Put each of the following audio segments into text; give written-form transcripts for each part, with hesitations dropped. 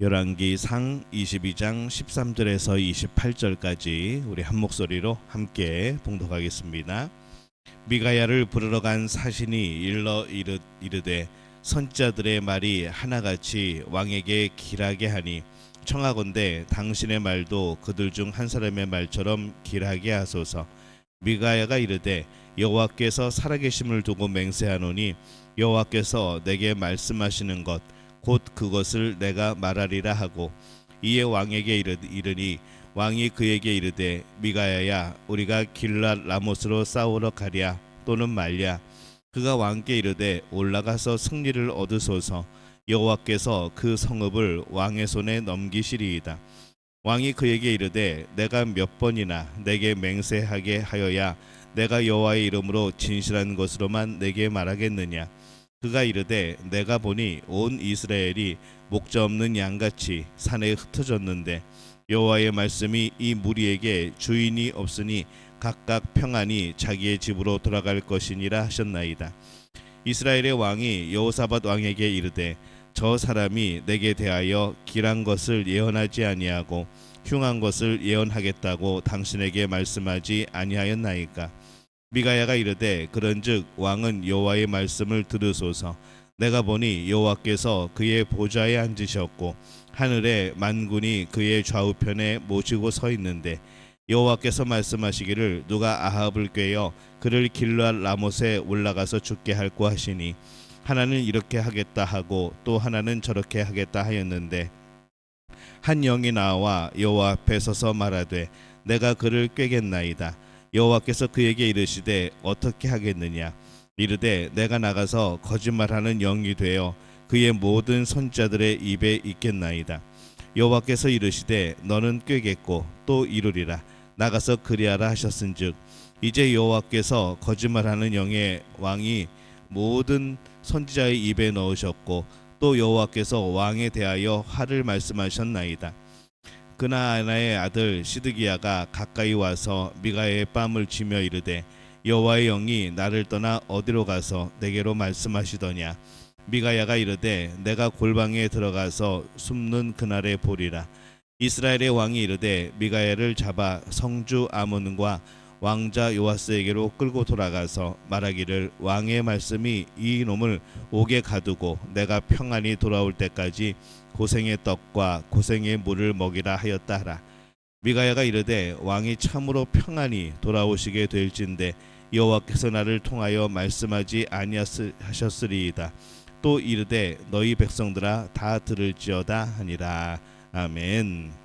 열왕기상 22장 13절에서 28절까지 우리 한 목소리로 함께 봉독하겠습니다. 미가야를 부르러 간 사신이 일러 이르되 선지자들의 말이 하나같이 왕에게 길하게 하니 청하건대 당신의 말도 그들 중 한 사람의 말처럼 길하게 하소서. 미가야가 이르되 여호와께서 살아계심을 두고 맹세하노니 여호와께서 내게 말씀하시는 것 곧 그것을 내가 말하리라 하고, 이에 왕에게 이르니 왕이 그에게 이르되 미가야야, 우리가 길랏 라못으로 싸우러 가랴 또는 말랴. 그가 왕께 이르되 올라가서 승리를 얻으소서. 여호와께서 그 성읍을 왕의 손에 넘기시리이다. 왕이 그에게 이르되 내가 몇 번이나 내게 맹세하게 하여야 내가 여호와의 이름으로 진실한 것으로만 내게 말하겠느냐. 그가 이르되 내가 보니 온 이스라엘이 목자 없는 양같이 산에 흩어졌는데 여호와의 말씀이 이 무리에게 주인이 없으니 각각 평안히 자기의 집으로 돌아갈 것이니라 하셨나이다. 이스라엘의 왕이 여호사밧 왕에게 이르되 저 사람이 내게 대하여 길한 것을 예언하지 아니하고 흉한 것을 예언하겠다고 당신에게 말씀하지 아니하였나이까. 미가야가 이르되 그런즉 왕은 여호와의 말씀을 들으소서. 내가 보니 여호와께서 그의 보좌에 앉으셨고 하늘의 만군이 그의 좌우편에 모시고 서 있는데 여호와께서 말씀하시기를 누가 아합을 꾀어 그를 길랏 라못에 올라가서 죽게 할꼬 하시니 하나는 이렇게 하겠다 하고 또 하나는 저렇게 하겠다 하였는데 한 영이 나와 여호와 앞에 서서 말하되 내가 그를 꾀겠나이다. 여호와께서 그에게 이르시되 어떻게 하겠느냐. 이르되 내가 나가서 거짓말하는 영이 되어 그의 모든 선지자들의 입에 있겠나이다. 여호와께서 이르시되 너는 꾀겠고 또 이루리라. 나가서 그리하라 하셨은즉 이제 여호와께서 거짓말하는 영의 왕이 모든 선지자의 입에 넣으셨고 또 여호와께서 왕에 대하여 화를 말씀하셨나이다. 그나아나의 아들 시드기야가 가까이 와서 미가야의 뺨을 쥐며 이르되 여호와의 영이 나를 떠나 어디로 가서 내게로 말씀하시더냐. 미가야가 이르되 내가 골방에 들어가서 숨는 그날에 보리라. 이스라엘의 왕이 이르되 미가야를 잡아 성주 아몬과 왕자 요아스에게로 끌고 돌아가서 말하기를 왕의 말씀이 이 놈을 옥에 가두고 내가 평안히 돌아올 때까지 고생의 떡과 고생의 물을 먹이라 하였다 하라. 미가야가 이르되 왕이 참으로 평안히 돌아오시게 될진데 여호와께서 나를 통하여 말씀하지 아니하셨으리이다. 또 이르되 너희 백성들아 다 들을지어다 하니라. 아멘.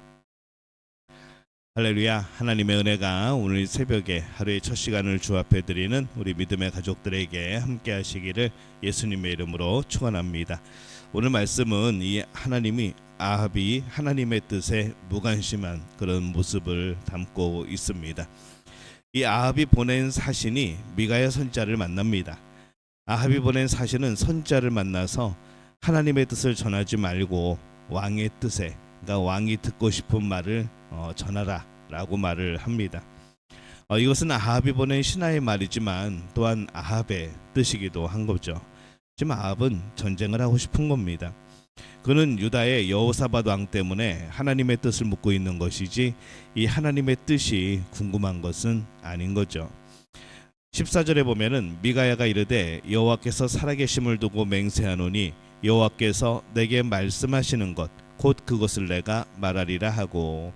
할렐루야. 하나님의 은혜가 오늘 새벽에 하루의 첫 시간을 주 앞에 드리는 우리 믿음의 가족들에게 함께 하시기를 예수님의 이름으로 축원합니다. 오늘 말씀은 이 아합이 하나님의 뜻에 무관심한 그런 모습을 담고 있습니다. 이 아합이 보낸 사신이 미가야 선지자를 만납니다. 아합이 보낸 사신은 선지자를 만나서 하나님의 뜻을 전하지 말고 왕의 뜻에, 그러니까 왕이 듣고 싶은 말을 전하라 라고 말을 합니다. 이것은 아합이 보낸 신하의 말이지만 또한 아합의 뜻이기도 한 거죠. 지금 아합은 전쟁을 하고 싶은 겁니다. 그는 유다의 여호사밧 왕 때문에 하나님의 뜻을 묻고 있는 것이지 이 하나님의 뜻이 궁금한 것은 아닌 거죠. 14절에 보면은 미가야가 이르되 여호와께서 살아계심을 두고 맹세하노니 여호와께서 내게 말씀하시는 것 곧 그것을 내가 말하리라 하고,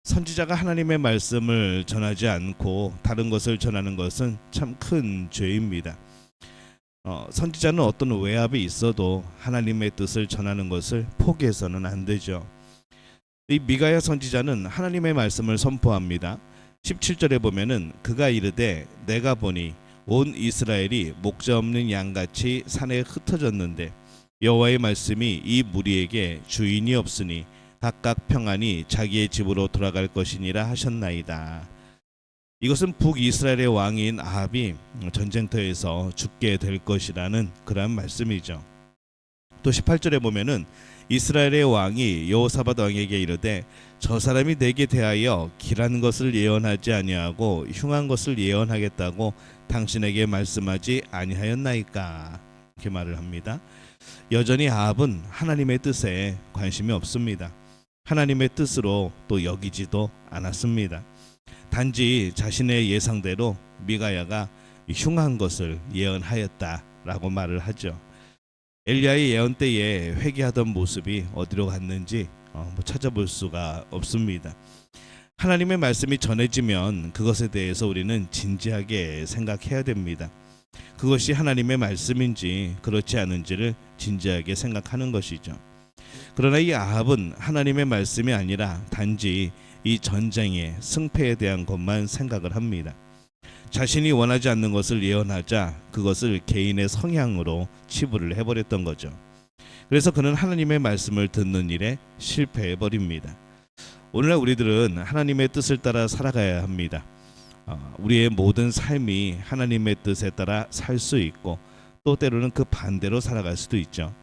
선지자가 하나님의 말씀을 전하지 않고 다른 것을 전하는 것은 참 큰 죄입니다. 선지자는 어떤 외압이 있어도 하나님의 뜻을 전하는 것을 포기해서는 안 되죠. 이 미가야 선지자는 하나님의 말씀을 선포합니다. 17절에 보면은 그가 이르되 내가 보니 온 이스라엘이 목자 없는 양같이 산에 흩어졌는데 여호와의 말씀이 이 무리에게 주인이 없으니 각각 평안히 자기의 집으로 돌아갈 것이니라 하셨나이다. 이것은 북이스라엘의 왕인 아합이 전쟁터에서 죽게 될 것이라는 그런 말씀이죠. 또 18절에 보면은 이스라엘의 왕이 여호사밧 왕에게 이르되 저 사람이 내게 대하여 길한 것을 예언하지 아니하고 흉한 것을 예언하겠다고 당신에게 말씀하지 아니하였나이까. 이렇게 말을 합니다. 여전히 아합은 하나님의 뜻에 관심이 없습니다. 하나님의 뜻으로 또 여기지도 않았습니다. 단지 자신의 예상대로 미가야가 흉한 것을 예언하였다라고 말을 하죠. 엘리야의 예언 때에 회개하던 모습이 어디로 갔는지 찾아볼 수가 없습니다. 하나님의 말씀이 전해지면 그것에 대해서 우리는 진지하게 생각해야 됩니다. 그것이 하나님의 말씀인지 그렇지 않은지를 진지하게 생각하는 것이죠. 그러나 이 아합은 하나님의 말씀이 아니라 단지 이 전쟁의 승패에 대한 것만 생각을 합니다. 자신이 원하지 않는 것을 예언하자 그것을 개인의 성향으로 치부를 해버렸던 거죠. 그래서 그는 하나님의 말씀을 듣는 일에 실패해버립니다. 오늘날 우리들은 하나님의 뜻을 따라 살아가야 합니다. 우리의 모든 삶이 하나님의 뜻에 따라 살 수 있고 또 때로는 그 반대로 살아갈 수도 있죠.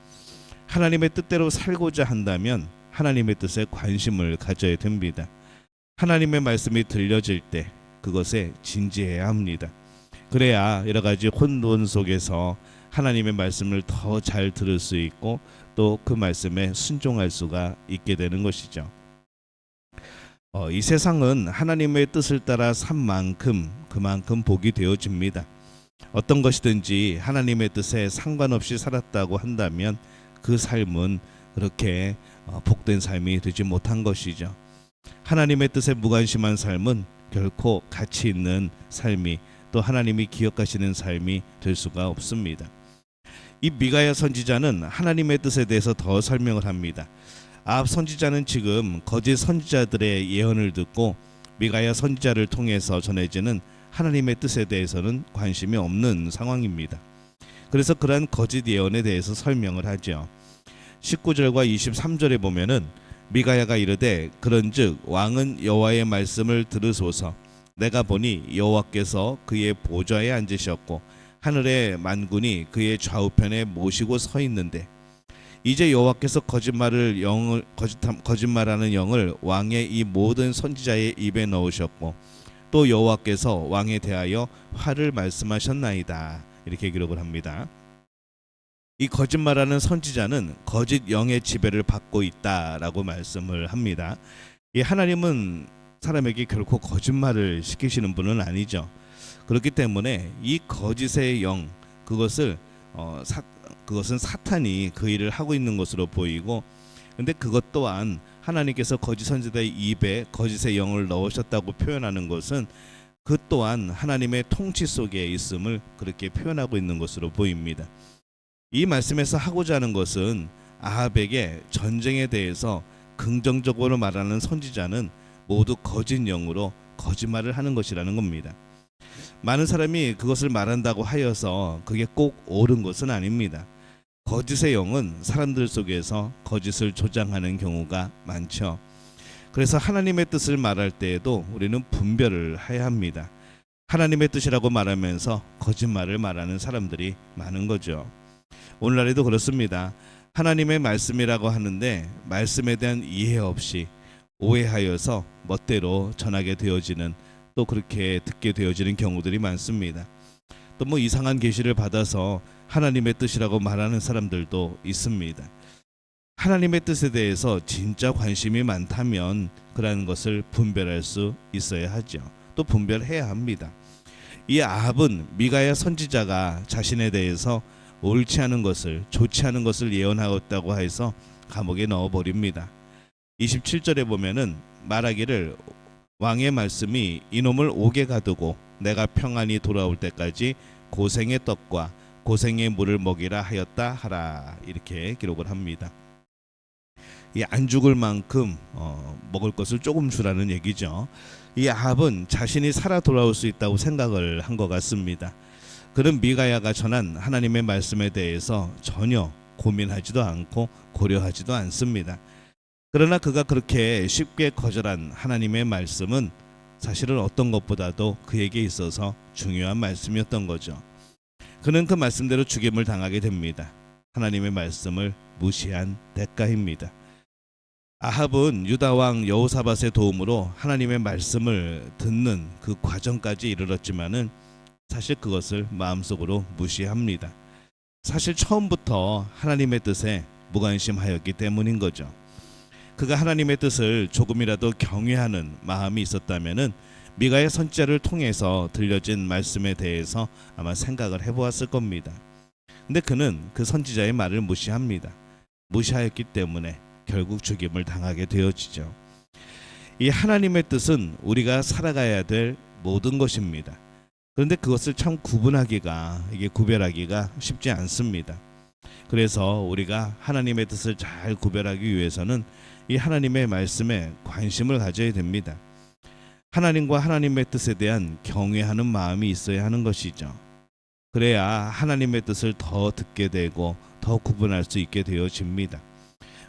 하나님의 뜻대로 살고자 한다면 하나님의 뜻에 관심을 가져야 됩니다. 하나님의 말씀이 들려질 때 그것에 진지해야 합니다. 그래야 여러 가지 혼돈 속에서 하나님의 말씀을 더 잘 들을 수 있고 또 그 말씀에 순종할 수가 있게 되는 것이죠. 이 세상은 하나님의 뜻을 따라 산 만큼 그만큼 복이 되어집니다. 어떤 것이든지 하나님의 뜻에 상관없이 살았다고 한다면 그 삶은 그렇게 복된 삶이 되지 못한 것이죠. 하나님의 뜻에 무관심한 삶은 결코 가치 있는 삶이 또 하나님이 기억하시는 삶이 될 수가 없습니다. 이 미가야 선지자는 하나님의 뜻에 대해서 더 설명을 합니다. 아합 선지자는 지금 거짓 선지자들의 예언을 듣고 미가야 선지자를 통해서 전해지는 하나님의 뜻에 대해서는 관심이 없는 상황입니다. 그래서 그러한 거짓 예언에 대해서 설명을 하죠. 19절과 23절에 보면은 미가야가 이르되 그런즉 왕은 여호와의 말씀을 들으소서. 내가 보니 여호와께서 그의 보좌에 앉으셨고 하늘의 만군이 그의 좌우편에 모시고 서 있는데 이제 여호와께서 거짓말하는 영을 왕의 이 모든 선지자의 입에 넣으셨고 또 여호와께서 왕에 대하여 화를 말씀하셨나이다. 이렇게 기록을 합니다. 이 거짓말하는 선지자는 거짓 영의 지배를 받고 있다라고 말씀을 합니다. 이 하나님은 사람에게 결코 거짓말을 시키시는 분은 아니죠. 그렇기 때문에 이 거짓의 영 그것은 사탄이 그 일을 하고 있는 것으로 보이고, 근데 그것 또한 하나님께서 거짓 선지자의 입에 거짓의 영을 넣으셨다고 표현하는 것은 그 또한 하나님의 통치 속에 있음을 그렇게 표현하고 있는 것으로 보입니다. 이 말씀에서 하고자 하는 것은 아합에게 전쟁에 대해서 긍정적으로 말하는 선지자는 모두 거짓 영으로 거짓말을 하는 것이라는 겁니다. 많은 사람이 그것을 말한다고 하여서 그게 꼭 옳은 것은 아닙니다. 거짓의 영은 사람들 속에서 거짓을 조장하는 경우가 많죠. 그래서 하나님의 뜻을 말할 때에도 우리는 분별을 해야 합니다. 하나님의 뜻이라고 말하면서 거짓말을 말하는 사람들이 많은 거죠. 오늘날에도 그렇습니다. 하나님의 말씀이라고 하는데 말씀에 대한 이해 없이 오해하여서 멋대로 전하게 되어지는 또 그렇게 듣게 되어지는 경우들이 많습니다. 또 뭐 이상한 계시를 받아서 하나님의 뜻이라고 말하는 사람들도 있습니다. 하나님의 뜻에 대해서 진짜 관심이 많다면 그러한 것을 분별할 수 있어야 하죠. 또 분별해야 합니다. 이 아합은 미가야 선지자가 자신에 대해서 옳지 않은 것을 좋지 않은 것을 예언하였다고 해서 감옥에 넣어버립니다. 27절에 보면은 말하기를 왕의 말씀이 이놈을 옥에 가두고 내가 평안히 돌아올 때까지 고생의 떡과 고생의 물을 먹이라 하였다 하라. 이렇게 기록을 합니다. 이 안 죽을 만큼 먹을 것을 조금 주라는 얘기죠. 이 아합은 자신이 살아 돌아올 수 있다고 생각을 한 것 같습니다. 그는 미가야가 전한 하나님의 말씀에 대해서 전혀 고민하지도 않고 고려하지도 않습니다. 그러나 그가 그렇게 쉽게 거절한 하나님의 말씀은 사실은 어떤 것보다도 그에게 있어서 중요한 말씀이었던 거죠. 그는 그 말씀대로 죽임을 당하게 됩니다. 하나님의 말씀을 무시한 대가입니다. 아합은 유다왕 여호사밧의 도움으로 하나님의 말씀을 듣는 그 과정까지 이르렀지만은 사실 그것을 마음속으로 무시합니다. 사실 처음부터 하나님의 뜻에 무관심하였기 때문인 거죠. 그가 하나님의 뜻을 조금이라도 경외하는 마음이 있었다면은 미가의 선지자를 통해서 들려진 말씀에 대해서 아마 생각을 해보았을 겁니다. 근데 그는 그 선지자의 말을 무시합니다. 무시하였기 때문에 결국 죽임을 당하게 되어지죠. 이 하나님의 뜻은 우리가 살아가야 될 모든 것입니다. 그런데 그것을 참 구별하기가 쉽지 않습니다. 그래서 우리가 하나님의 뜻을 잘 구별하기 위해서는 이 하나님의 말씀에 관심을 가져야 됩니다. 하나님과 하나님의 뜻에 대한 경외하는 마음이 있어야 하는 것이죠. 그래야 하나님의 뜻을 더 듣게 되고 더 구분할 수 있게 되어집니다.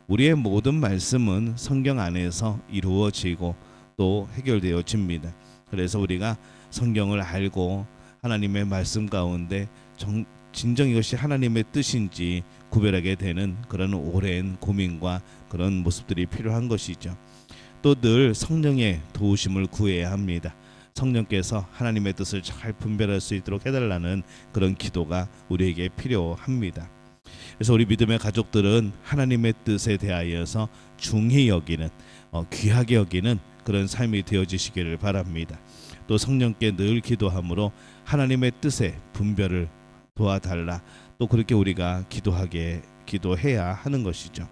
우리의 모든 말씀은 성경 안에서 이루어지고 또 해결되어집니다. 그래서 우리가 성경을 알고 하나님의 말씀 가운데 진정 이것이 하나님의 뜻인지 구별하게 되는 그런 오랜 고민과 그런 모습들이 필요한 것이죠. 또 늘 성령의 도우심을 구해야 합니다. 성령께서 하나님의 뜻을 잘 분별할 수 있도록 해달라는 그런 기도가 우리에게 필요합니다. 그래서 우리 믿음의 가족들은 하나님의 뜻에 대하여서 중히 여기는 귀하게 여기는 그런 삶이 되어지시기를 바랍니다. 또 성령께 늘 기도함으로 하나님의 뜻의 분별을 도와달라, 또 그렇게 우리가 기도해야 하는 것이죠.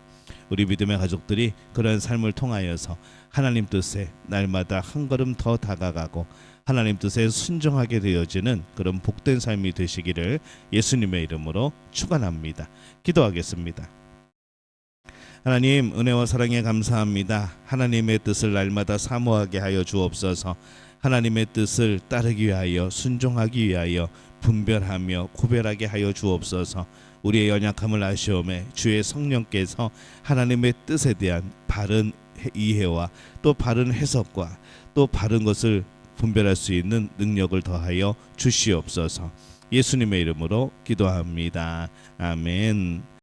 우리 믿음의 가족들이 그런 삶을 통하여서 하나님 뜻에 날마다 한 걸음 더 다가가고 하나님 뜻에 순종하게 되어지는 그런 복된 삶이 되시기를 예수님의 이름으로 축원합니다. 기도하겠습니다. 하나님, 은혜와 사랑에 감사합니다. 하나님의 뜻을 날마다 사모하게 하여 주옵소서. 하나님의 뜻을 따르기 위하여, 순종하기 위하여 분별하며 구별하게 하여 주옵소서. 우리의 연약함을 아시오매 주의 성령께서 하나님의 뜻에 대한 바른 이해와 또 바른 해석과 또 바른 것을 분별할 수 있는 능력을 더하여 주시옵소서. 예수님의 이름으로 기도합니다. 아멘.